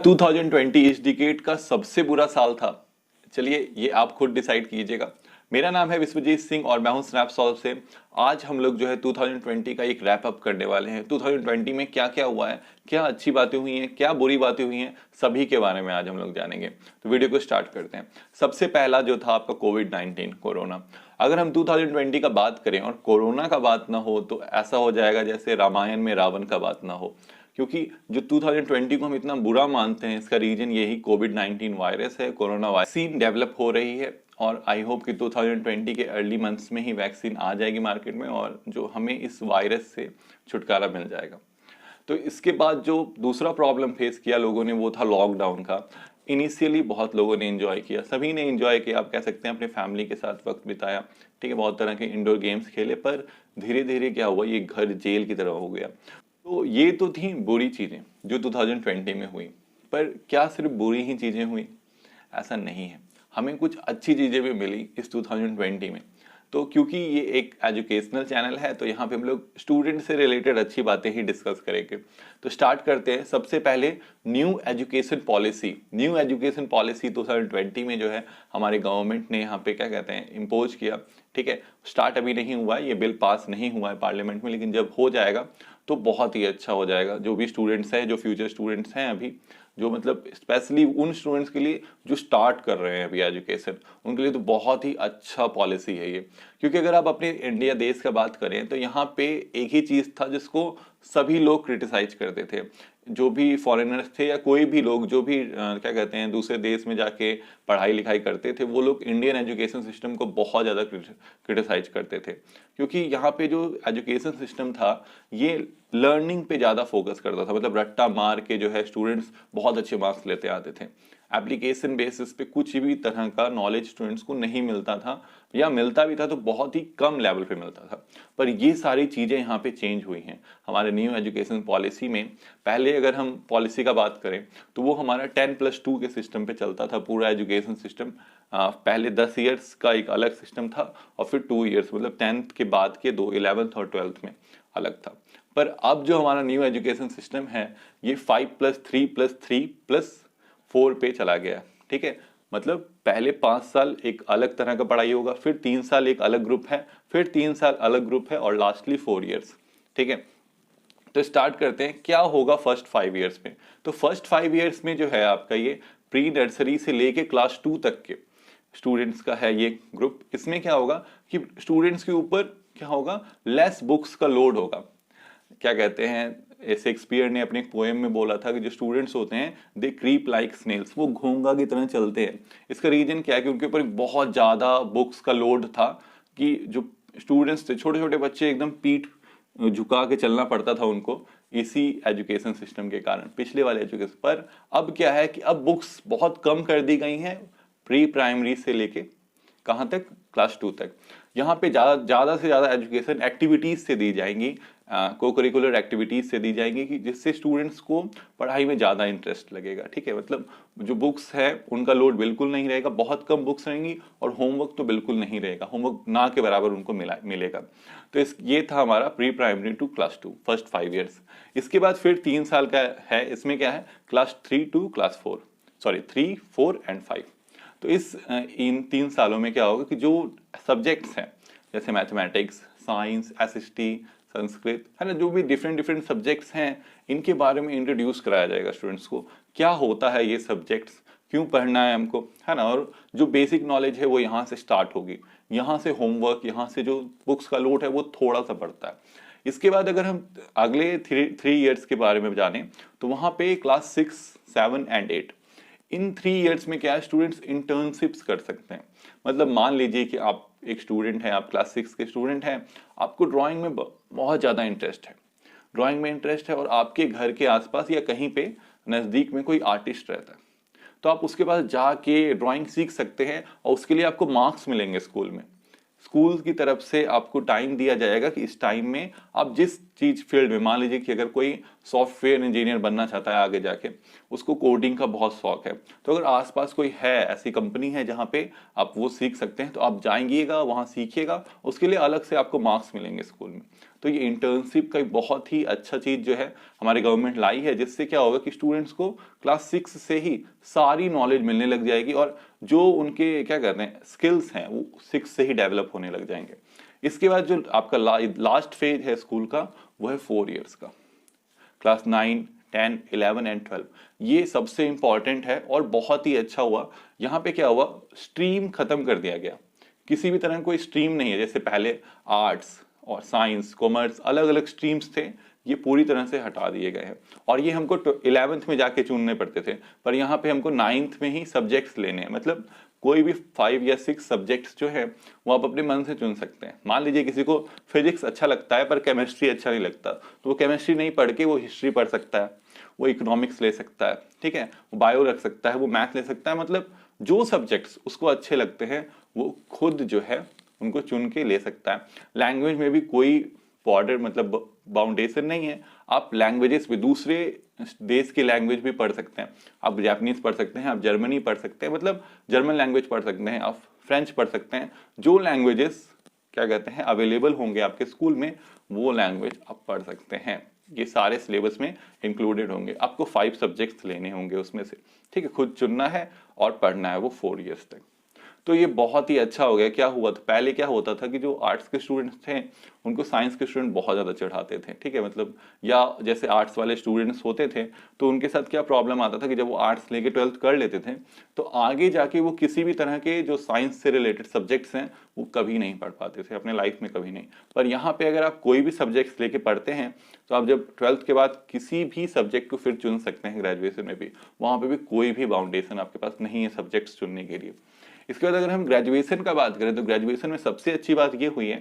2020 इस डिकेड का सबसे बुरा साल था। चलिए ये आप खुद डिसाइड कीजिएगा। मेरा नाम है विश्वजीत सिंह और मैं हूं स्नैपसॉल्व से। आज हम लोग जो है 2020 का एक रैप अप करने वाले हैं। 2020 में क्या क्या हुआ है, क्या अच्छी बातें हुई हैं, क्या बुरी बातें हुई हैं, सभी के बारे में आज हम लोग जानेंगे। तो वीडियो को स्टार्ट करते हैं। सबसे पहला जो था आपका कोविड-19 कोरोना। अगर हम 2020 का बात करें और कोरोना का बात ना हो तो ऐसा हो जाएगा जैसे रामायण में रावण का बात ना हो, क्योंकि जो 2020 को हम इतना बुरा मानते हैं इसका रीजन यही कोविड-19 वायरस है। कोरोना वैक्सीन डेवलप हो रही है और आई होप कि 2020 के अर्ली मंथ्स में ही वैक्सीन आ जाएगी मार्केट में और जो हमें इस वायरस से छुटकारा मिल जाएगा। तो इसके बाद जो दूसरा प्रॉब्लम फेस किया लोगों ने वो था लॉकडाउन का। इनिशियली बहुत लोगों ने एंजॉय किया, सभी ने एंजॉय किया, आप कह सकते हैं अपने फैमिली के साथ वक्त बिताया, ठीक है, बहुत तरह के इंडोर गेम्स खेले। पर धीरे धीरे क्या हुआ, ये घर जेल की तरह हो गया। तो ये तो थी बुरी चीज़ें जो 2020 में हुई। पर क्या सिर्फ बुरी ही चीज़ें हुई? ऐसा नहीं है, हमें कुछ अच्छी चीज़ें भी मिली इस 2020 में। तो क्योंकि ये एक एजुकेशनल चैनल है तो यहाँ पे हम लोग स्टूडेंट से रिलेटेड अच्छी बातें ही डिस्कस करेंगे। तो स्टार्ट करते हैं। सबसे पहले new education policy. New education policy 2020 में जो है हमारे गवर्नमेंट ने यहाँ पे क्या कहते हैं इम्पोज किया, ठीक है। स्टार्ट अभी नहीं हुआ है, ये बिल पास नहीं हुआ है पार्लियामेंट में, लेकिन जब हो जाएगा तो बहुत ही अच्छा हो जाएगा। जो भी स्टूडेंट्स हैं, जो फ्यूचर स्टूडेंट्स हैं अभी, जो मतलब स्पेशली उन स्टूडेंट्स के लिए जो स्टार्ट कर रहे हैं अभी एजुकेशन, उनके लिए तो बहुत ही अच्छा पॉलिसी है ये। क्योंकि अगर आप अपने इंडिया देश का बात करें तो यहाँ पे एक ही चीज़ था जिसको सभी लोग क्रिटिसाइज करते थे। जो भी फॉरेनर्स थे या कोई भी लोग जो भी क्या कहते हैं दूसरे देश में जाके पढ़ाई लिखाई करते थे, वो लोग इंडियन एजुकेशन सिस्टम को बहुत ज़्यादा क्रिटिसाइज करते थे। क्योंकि यहाँ पे जो एजुकेशन सिस्टम था ये लर्निंग पे ज़्यादा फोकस करता था, मतलब रट्टा मार के जो है स्टूडेंट्स बहुत अच्छे मार्क्स लेते आते थे। एप्लीकेशन बेसिस पे कुछ भी तरह का नॉलेज स्टूडेंट्स को नहीं मिलता था, या मिलता भी था तो बहुत ही कम लेवल पे मिलता था। पर ये सारी चीज़ें यहाँ पे चेंज हुई हैं हमारे न्यू एजुकेशन पॉलिसी में। पहले अगर हम पॉलिसी का बात करें तो वो हमारा 10+2 के सिस्टम पे चलता था पूरा एजुकेशन सिस्टम। पहले 10 ईयर्स का एक अलग सिस्टम था और फिर 2 ईयर्स, मतलब 10th के बाद के 2, 11th और 12th में अलग था। पर अब जो हमारा न्यू एजुकेशन सिस्टम है ये 5+3+3+4 पे चला गया, ठीक है। मतलब पहले 5 साल एक अलग तरह का पढ़ाई होगा, फिर 3 साल एक अलग ग्रुप है, फिर 3 साल अलग ग्रुप है और लास्टली 4 ईयर्स, ठीक है। तो स्टार्ट करते हैं क्या होगा फर्स्ट 5 ईयर्स में। तो फर्स्ट 5 ईयर्स में जो है आपका ये प्री नर्सरी से लेके क्लास 2 तक के स्टूडेंट्स का है ये ग्रुप। इसमें क्या होगा कि स्टूडेंट्स के ऊपर क्या होगा, लेस बुक्स का लोड होगा। क्या कहते हैं, शेक्सपियर ने अपने एक पोएम में बोला था कि जो स्टूडेंट्स होते हैं दे क्रीप लाइक स्नेल्स, वो घोंघा की तरह चलते हैं। इसका रीजन क्या है कि उनके ऊपर बहुत ज़्यादा बुक्स का लोड था कि जो स्टूडेंट्स थे, छोटे छोटे बच्चे, एकदम पीठ झुका के चलना पड़ता था उनको इसी एजुकेशन सिस्टम के कारण, पिछले वाले एजुकेशन। पर अब क्या है कि अब बुक्स बहुत कम कर दी गई हैं, प्री प्राइमरी से लेके कहाँ तक, क्लास 2 तक। यहाँ पे ज़्यादा से ज़्यादा एजुकेशन एक्टिविटीज़ से दी जाएंगी, को करिकुलर एक्टिविटीज़ से दी जाएंगी कि जिससे स्टूडेंट्स को पढ़ाई में ज़्यादा इंटरेस्ट लगेगा, ठीक है। मतलब जो बुक्स है उनका लोड बिल्कुल नहीं रहेगा, बहुत कम बुक्स रहेंगी और होमवर्क तो बिल्कुल नहीं रहेगा, होमवर्क ना के बराबर उनको मिलेगा। तो ये था हमारा pre primary to class 2 first 5 years. इसके बाद फिर 3 साल का है, इसमें क्या है, class 3 to class 4, sorry 3, 4 and 5। तो इन 3 सालों में क्या होगा कि जो सब्जेक्ट्स हैं जैसे मैथमेटिक्स, साइंस, एसएसटी, संस्कृत, है ना, जो भी डिफरेंट सब्जेक्ट्स हैं इनके बारे में इंट्रोड्यूस कराया जाएगा स्टूडेंट्स को। क्या होता है ये सब्जेक्ट्स, क्यों पढ़ना है हमको, है ना। और जो बेसिक नॉलेज है वो यहाँ से स्टार्ट होगी, यहाँ से होमवर्क, यहाँ से जो बुक्स का लोड है वो थोड़ा सा बढ़ता है। इसके बाद अगर हम अगले 3 ईयर्स के बारे में जाने तो वहाँ पे क्लास 6, 7 एंड 8, इन 3 ईयर्स में क्या है, स्टूडेंट्स इंटर्नशिप्स कर सकते हैं। मतलब मान लीजिए कि आप एक स्टूडेंट हैं, आप क्लास 6 के स्टूडेंट हैं, आपको ड्राइंग में बहुत ज़्यादा इंटरेस्ट है, ड्राइंग में इंटरेस्ट है और आपके घर के आसपास या कहीं पे नज़दीक में कोई आर्टिस्ट रहता है, तो आप उसके पास जाके ड्राइंग सीख सकते हैं और उसके लिए आपको मार्क्स मिलेंगे स्कूल में। स्कूल की तरफ से आपको टाइम दिया जाएगा कि इस टाइम में आप जिस चीज फील्ड में, मान लीजिए कि अगर कोई सॉफ्टवेयर इंजीनियर बनना चाहता है आगे जाके, उसको कोडिंग का बहुत शौक है, तो अगर आसपास कोई है, ऐसी कंपनी है जहाँ पे आप वो सीख सकते हैं, तो आप जाएंगिएगा वहाँ सीखिएगा, उसके लिए अलग से आपको मार्क्स मिलेंगे स्कूल में। तो तो ये इंटर्नशिप का एक बहुत ही अच्छा चीज़ जो है हमारी गवर्नमेंट लाई है, जिससे क्या होगा कि स्टूडेंट्स को क्लास 6 से ही सारी नॉलेज मिलने लग जाएगी और जो उनके क्या कहते हैं स्किल्स हैं वो 6 से ही डेवलप होने लग जाएंगे। इसके बाद जो आपका लास्ट फेज है स्कूल का वो है 4 इयर्स का, क्लास 9, 10, 11 एंड 12। ये सबसे इंपॉर्टेंट है और बहुत ही अच्छा हुआ। यहाँ पे क्या हुआ, स्ट्रीम खत्म कर दिया गया, किसी भी तरह कोई स्ट्रीम नहीं है। जैसे पहले आर्ट्स और साइंस, कॉमर्स, अलग अलग स्ट्रीम्स थे, ये पूरी तरह से हटा दिए गए हैं। और ये हमको 11th में जाके चुनने पड़ते थे, पर यहाँ पे हमको 9th में ही सब्जेक्ट्स लेने हैं। मतलब कोई भी 5 या 6 सब्जेक्ट्स जो है वो आप अपने मन से चुन सकते हैं। मान लीजिए किसी को फिजिक्स अच्छा लगता है पर केमिस्ट्री अच्छा नहीं लगता, तो वो केमिस्ट्री नहीं पढ़ के वो हिस्ट्री पढ़ सकता है, वो इकोनॉमिक्स ले सकता है, ठीक है, वो बायो रख सकता है, वो मैथ ले सकता है। मतलब जो सब्जेक्ट्स उसको अच्छे लगते हैं वो खुद जो है उनको चुन के ले सकता है। लैंग्वेज में भी कोई बॉर्डर मतलब बाउंडेशन नहीं है, आप लैंग्वेजेस भी दूसरे देश की लैंग्वेज भी पढ़ सकते हैं। आप जापानीज पढ़ सकते हैं, आप जर्मनी पढ़ सकते हैं, मतलब जर्मन लैंग्वेज पढ़ सकते हैं, आप फ्रेंच पढ़ सकते हैं। जो लैंग्वेजेस क्या कहते हैं अवेलेबल होंगे आपके स्कूल में वो लैंग्वेज आप पढ़ सकते हैं। ये सारे सिलेबस में इंक्लूडेड होंगे। आपको 5 सब्जेक्ट्स लेने होंगे उसमें से, ठीक है, खुद चुनना है और पढ़ना है वो 4 इयर्स तक। तो ये बहुत ही अच्छा हो गया। क्या हुआ था पहले, क्या होता था कि जो आर्ट्स के स्टूडेंट्स थे उनको साइंस के स्टूडेंट बहुत ज़्यादा चढ़ाते थे, ठीक है, मतलब या जैसे आर्ट्स वाले स्टूडेंट्स होते थे तो उनके साथ क्या प्रॉब्लम आता था कि जब वो आर्ट्स लेके 12th कर लेते थे तो आगे जाके वो किसी भी तरह के जो साइंस से रिलेटेड सब्जेक्ट्स हैं वो कभी नहीं पढ़ पाते थे अपने लाइफ में, कभी नहीं। पर यहाँ पे अगर आप कोई भी सब्जेक्ट्स लेके पढ़ते हैं तो आप जब 12th के बाद किसी भी सब्जेक्ट को फिर चुन सकते हैं ग्रेजुएशन में भी, वहाँ पे भी कोई भी बाउंडेशन आपके पास नहीं है सब्जेक्ट्स चुनने के लिए। इसके बाद अगर हम ग्रेजुएशन का बात करें तो ग्रेजुएशन में सबसे अच्छी बात ये हुई है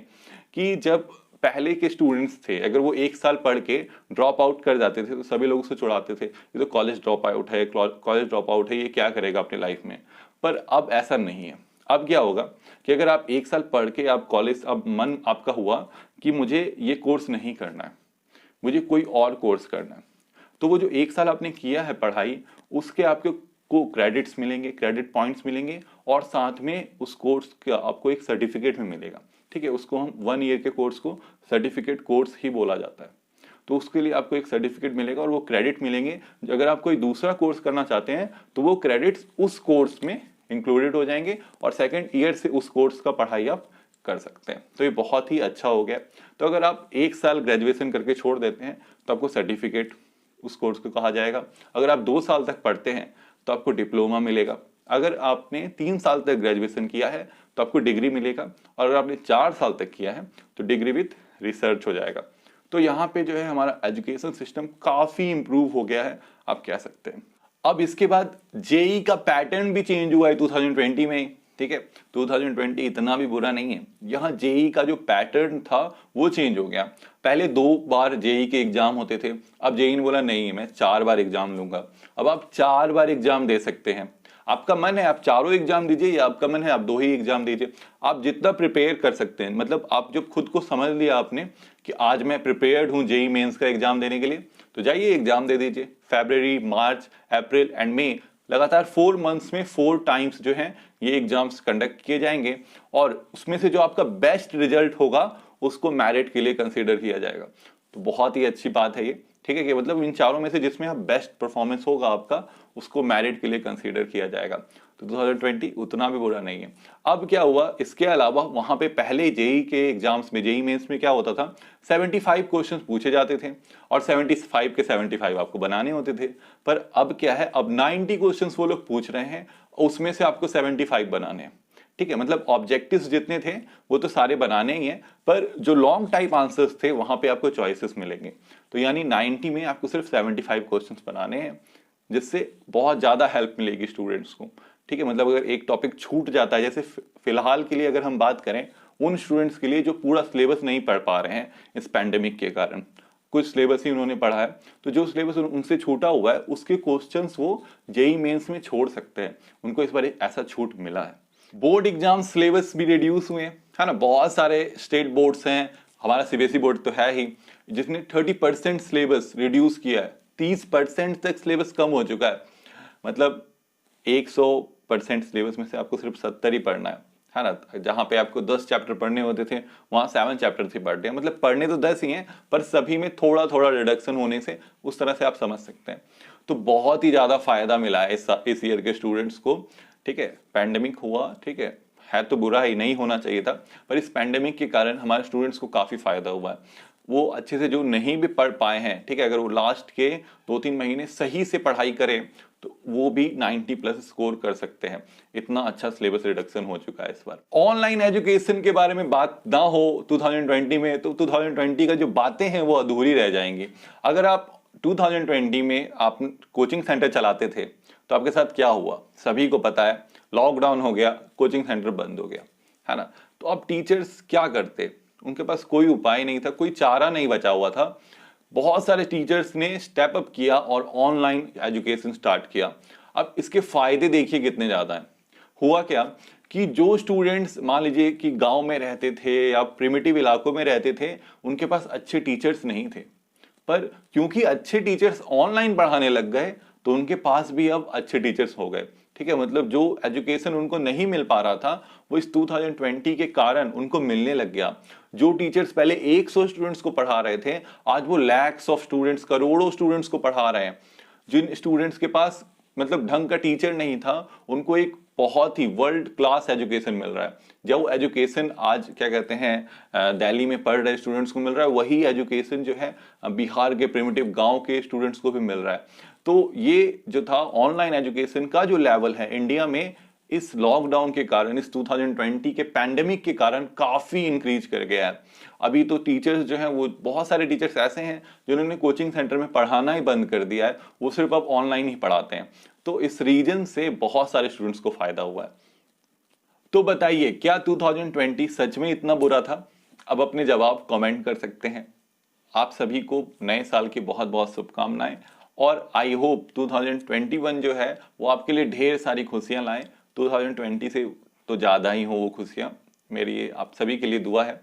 कि जब पहले के स्टूडेंट्स थे अगर वो 1 साल पढ़ के ड्रॉप आउट कर जाते थे तो सभी लोग उसको छुड़ाते थे, ये तो कॉलेज ड्रॉप आउट है, कॉलेज ड्रॉप आउट है, ये क्या करेगा अपने लाइफ में। पर अब ऐसा नहीं है। अब क्या होगा कि अगर आप 1 साल पढ़ के आप कॉलेज, अब मन आपका हुआ कि मुझे ये कोर्स नहीं करना है, मुझे कोई और कोर्स करना है, तो वो जो 1 साल आपने किया है पढ़ाई उसके आपके को क्रेडिट्स मिलेंगे, क्रेडिट पॉइंट्स मिलेंगे और साथ में उस कोर्स का आपको एक सर्टिफिकेट भी मिलेगा, ठीक है। उसको हम 1 ईयर के कोर्स को सर्टिफिकेट कोर्स ही बोला जाता है। तो उसके लिए आपको एक सर्टिफिकेट मिलेगा और वो क्रेडिट मिलेंगे। अगर आप कोई दूसरा कोर्स करना चाहते हैं तो वो क्रेडिट्स उस कोर्स में इंक्लूडेड हो जाएंगे और 2nd ईयर से उस कोर्स का पढ़ाई आप कर सकते हैं। तो ये बहुत ही अच्छा हो गया। तो अगर आप 1 साल ग्रेजुएशन करके छोड़ देते हैं तो आपको सर्टिफिकेट उस कोर्स को कहा जाएगा। अगर आप 2 साल तक पढ़ते हैं तो आपको डिप्लोमा मिलेगा। अगर आपने 3 साल तक ग्रेजुएशन किया है तो आपको डिग्री मिलेगा और अगर आपने 4 साल तक किया है तो डिग्री विथ रिसर्च हो जाएगा। तो यहाँ पे जो है हमारा एजुकेशन सिस्टम काफ़ी इंप्रूव हो गया है, आप कह सकते हैं। अब इसके बाद जेई का पैटर्न भी चेंज हुआ है 2020 में, ठीक है। 2020 इतना भी बुरा नहीं है। यहाँ जेई का जो पैटर्न था वो चेंज हो गया। पहले 2 बार जेई के एग्जाम होते थे, अब जेई ने बोला नहीं मैं 4 बार एग्जाम लूंगा। अब आप 4 बार एग्जाम दे सकते हैं। आपका मन है आप चारों एग्जाम दीजिए या आपका मन है आप 2 ही एग्जाम दीजिए। आप जितना प्रिपेयर कर सकते हैं, मतलब आप जब खुद को समझ लिया आपने कि आज मैं प्रिपेयर्ड हूँ जेई मेंस का एग्जाम देने के लिए, तो जाइए एग्जाम दे दीजिए। फरवरी, मार्च, अप्रैल एंड मई लगातार 4 मंथ्स में 4 टाइम्स जो है ये एग्जाम्स कंडक्ट किए जाएंगे और उसमें से जो आपका बेस्ट रिजल्ट होगा उसको मेरिट के लिए कंसीडर किया जाएगा। तो बहुत ही अच्छी बात है ये, ठीक है, कि मतलब इन चारों में से जिसमें आप बेस्ट परफॉर्मेंस होगा आपका उसको मेरिट के लिए कंसीडर किया जाएगा। तो 2020 उतना भी बुरा नहीं है। अब क्या हुआ, इसके अलावा वहां पे पहले जेई के एग्जाम्स में, जेई मेंस में क्या होता था 75 क्वेश्चंस पूछे जाते थे और 75 के 75 आपको बनाने होते थे। पर अब क्या है, अब 90 क्वेश्चंस वो लोग पूछ रहे हैं, उसमें से आपको 75 बनाने हैं, ठीक है। मतलब ऑब्जेक्टिव्स जितने थे वो तो सारे बनाने ही हैं, पर जो लॉन्ग टाइप आंसर्स थे वहां पे आपको चॉइसेस मिलेंगे। तो यानी 90 में आपको सिर्फ 75 क्वेश्चंस बनाने हैं, जिससे बहुत ज्यादा हेल्प मिलेगी स्टूडेंट्स को, ठीक है। मतलब अगर एक टॉपिक छूट जाता है, जैसे फिलहाल के लिए अगर हम बात करें उन स्टूडेंट्स के लिए जो पूरा सिलेबस नहीं पढ़ पा रहे हैं इस पैंडेमिक के कारण, कुछ सिलेबस ही उन्होंने पढ़ा है, तो जो सिलेबस उनसे छूटा हुआ है उसके क्वेश्चंस वो जेई मेंस में छोड़ सकते हैं। उनको इस बार ऐसा छूट मिला है। बोर्ड एग्जाम सिलेबस भी रिड्यूस हुए हैं, है ना। बहुत सारे स्टेट बोर्ड्स हैं, हमारा सीबीएसई बोर्ड तो है ही, जिसने 30% सिलेबस रिड्यूस किया है। 30% तक सिलेबस कम हो चुका है। मतलब 100% सिलेबस में से आपको सिर्फ 70 ही पढ़ना है ना। जहाँ पे आपको 10 चैप्टर पढ़ने होते थे वहाँ 7 चैप्टर थे पर डे, मतलब पढ़ने तो 10 ही हैं पर सभी में थोड़ा थोड़ा रिडक्शन होने से उस तरह से आप समझ सकते हैं। तो बहुत ही ज़्यादा फायदा मिला है इस ईयर के स्टूडेंट्स को। ठीक है, पैंडेमिक हुआ, ठीक है तो बुरा ही, नहीं होना चाहिए था, पर इस पैंडेमिक के कारण हमारे स्टूडेंट्स को काफ़ी फायदा हुआ है। वो अच्छे से जो नहीं भी पढ़ पाए हैं, ठीक है, अगर वो लास्ट के 2-3 महीने सही से पढ़ाई करें तो वो भी 90+ स्कोर कर सकते हैं। इतना अच्छा सिलेबस रिडक्शन हो चुका है इस बार। ऑनलाइन एजुकेशन के बारे में बात ना हो 2020 में तो 2020 का जो बातें हैं वो अधूरी रह जाएंगी। अगर आप 2020 में आप कोचिंग सेंटर चलाते थे तो आपके साथ क्या हुआ सभी को पता है, लॉकडाउन हो गया, कोचिंग सेंटर बंद हो गया, है ना। तो अब टीचर्स क्या करते, उनके पास कोई उपाय नहीं था, कोई चारा नहीं बचा हुआ था। बहुत सारे टीचर्स ने स्टेप अप किया और ऑनलाइन एजुकेशन स्टार्ट किया। अब इसके फायदे देखिए कितने ज़्यादा हैं। हुआ क्या कि जो स्टूडेंट्स मान लीजिए कि गांव में रहते थे या प्रिमिटिव इलाकों में रहते थे, उनके पास अच्छे टीचर्स नहीं थे, पर क्योंकि अच्छे टीचर्स ऑनलाइन पढ़ाने लग गए तो उनके पास भी अब अच्छे टीचर्स हो गए। ठीक है, मतलब जो एजुकेशन उनको नहीं मिल पा रहा था वो इस 2020 के कारण उनको मिलने लग गया। जो टीचर्स पहले 100 स्टूडेंट्स को पढ़ा रहे थे आज वो लैक्स ऑफ स्टूडेंट्स, करोड़ों स्टूडेंट्स को पढ़ा रहे हैं। जिन स्टूडेंट्स के पास मतलब ढंग का टीचर नहीं था उनको एक बहुत ही वर्ल्ड क्लास एजुकेशन मिल रहा है। जो एजुकेशन आज क्या कहते हैं दिल्ली में पढ़ रहे स्टूडेंट्स को मिल रहा है, वही एजुकेशन जो है बिहार के प्रिमिटिव गांव के स्टूडेंट्स को भी मिल रहा है। तो ये जो था ऑनलाइन एजुकेशन का जो लेवल है इंडिया में इस लॉकडाउन के कारण, इस 2020 के पैंडेमिक के कारण काफी इंक्रीज कर गया है। अभी तो टीचर्स जो हैं वो बहुत सारे टीचर्स ऐसे हैं जिन्होंने कोचिंग सेंटर में पढ़ाना ही बंद कर दिया है, वो सिर्फ अब ऑनलाइन ही पढ़ाते हैं। तो इस रीजन से बहुत सारे स्टूडेंट्स को फायदा हुआ है। तो बताइए क्या 2020 सच में इतना बुरा था? अब अपने जवाब कमेंट कर सकते हैं। आप सभी को नए साल की बहुत बहुत शुभकामनाएं और आई होप 2021 जो है वो आपके लिए ढेर सारी खुशियां लाए। 2020 से तो ज़्यादा ही हो वो खुशियां, मेरी आप सभी के लिए दुआ है।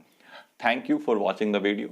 Thank you for watching the video.